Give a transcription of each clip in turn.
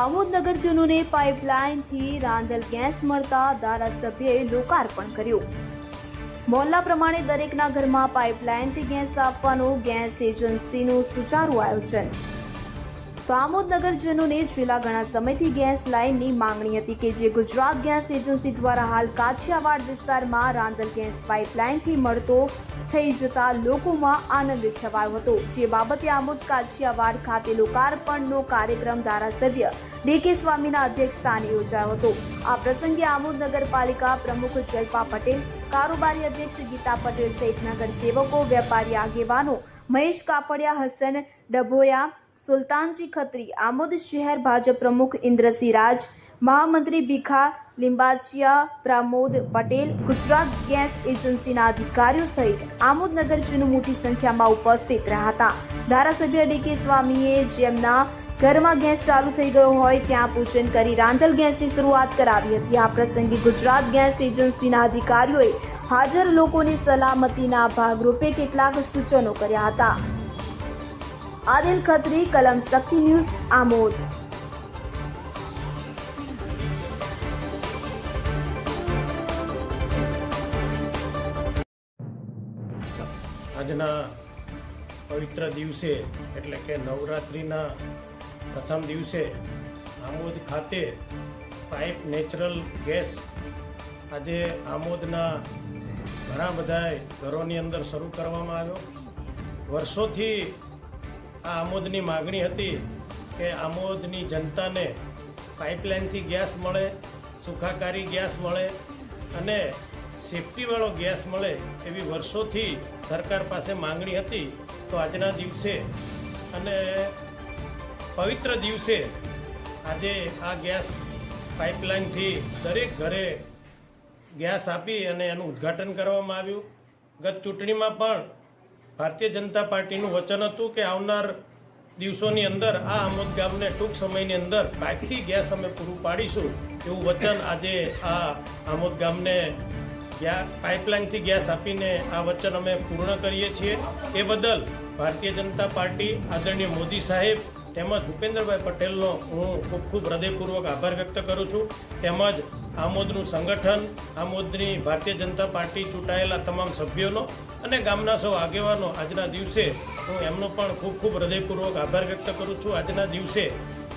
Amod નગરજનોને પાઇપલાઇનથી રાંધેલ gas મળતા ધારાસભ્યએ લોકાર્પણ કર્યું। મોહલ્લા પ્રમાણે દરેકના ઘરમાં પાઇપલાઇનથી ગેસ આપવાનું ગેસ એજન્સીનું સુચારું આયોજન। તો આમોદ નગરજનોને છેલ્લા ઘણા સમયથી ગેસ લાઇનની માંગણી હતી કે જે ગુજરાત ગેસ એજન્સી દ્વારા હાલ કાછિયાવાડ વિસ્તારમાં રાંધેલ ગેસ પાઇપલાઇનથી મળતો થઈ જતા લોકોમાં આનંદ છવાયો હતો, જે બાબતે આમોદ કાછિયાવાડ ખાતે લોકાર્પણનો કાર્યક્રમ ધારાસભ્ય ડી.કે. સ્વામીના અધ્યક્ષસ્થાને યોજાયો હતો। આ પ્રસંગે આમોદ નગરપાલિકા પ્રમુખ જલ્પા પટેલ, કારોબારી અધ્યક્ષ ગીતા પટેલ સહિત નગરસેવકો, વેપારી આગેવાનો મહેશ કાપડિયા, હસન ડભોયા, સુલતાનજી ખત્રી, આમોદ શહેર ભાજપ પ્રમુખ ઇન્દ્રસિંહ રાજ, મહામંત્રી ભીખા લિંબાચિયા, પ્રમોદ પટેલ, ગુજરાત ગેસ એજન્સીના અધિકારીઓ સહિત આમોદ નગરજનો મોટી સંખ્યામાં ઉપસ્થિત રહ્યા હતા। ધારાસભ્ય ડી.કે. સ્વામીએ જેમના ઘરમાં ગેસ ચાલુ થઈ ગયો હોય ત્યાં પૂજન કરી રાંધેલ ગેસની શરૂઆત કરાવી હતી। આ પ્રસંગે ગુજરાત ગેસ એજન્સીના અધિકારીઓએ હાજર લોકોની સલામતીના ભાગરૂપે કેટલાક સૂચનો કર્યા હતા। આદિલ ખત્રી, કલમ શક્તિ ન્યૂઝ, આમોદ। આજના પવિત્ર દિવસે એટલે કે નવરાત્રિના પ્રથમ દિવસે આમોદ ખાતે પાઇપ નેચરલ ગેસ આજે આમોદના ઘણા બધા ઘરોની અંદર શરૂ કરવામાં આવ્યો। વર્ષોથી આ આમોદની માગણી હતી કે આમોદની જનતાને પાઇપલાઇનથી ગેસ મળે, સુખાકારી ગેસ મળે અને સેફ્ટીવાળો ગેસ મળે એવી વર્ષોથી સરકાર પાસે માગણી હતી। તો આજના દિવસે અને પવિત્ર દિવસે આજે આ ગેસ પાઇપલાઇનથી દરેક ઘરે ગેસ આપી અને એનું ઉદ્ઘાટન કરવામાં આવ્યું। ગત ચૂંટણીમાં પણ ભારતીય જનતા પાર્ટીનું વચન હતું કે આવનાર દિવસોની અંદર આ આમોદ ગામને ટૂંક સમયની અંદર પાઇપથી ગેસ અમે પૂરું પાડીશું એવું વચન આજે આ આમોદ ગામને પાઇપલાઇનથી ગેસ આપીને આ વચન અમે પૂર્ણ કરીએ છીએ। એ બદલ ભારતીય જનતા પાર્ટી, આદરણીય મોદી સાહેબ તેમજ ભૂપેન્દ્રભાઈ પટેલનો હું ખૂબ ખૂબ હૃદયપૂર્વક આભાર વ્યક્ત કરું છું। તેમજ આમોદનું સંગઠન, આમોદની ભારતીય જનતા પાર્ટી ચૂંટાયેલા તમામ સભ્યોનો અને ગામના સૌ આગેવાનો આજના દિવસે હું એમનો પણ ખૂબ ખૂબ હૃદયપૂર્વક આભાર વ્યક્ત કરું છું। આજના દિવસે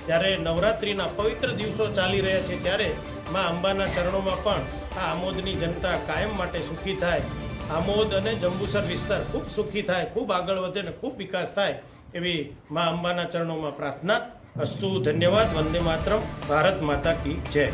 જ્યારે નવરાત્રિના પવિત્ર દિવસો ચાલી રહ્યા છે ત્યારે મા અંબાના ચરણોમાં પણ આ આમોદની જનતા કાયમ માટે સુખી થાય, આમોદ અને જંબુસર વિસ્તાર ખૂબ સુખી થાય, ખૂબ આગળ વધે અને ખૂબ વિકાસ થાય એવી મા અંબાના ચરણોમાં પ્રાર્થના। અસ્તુ, ધન્યવાદ, વંદે માતરમ, ભારત માતા કી જય।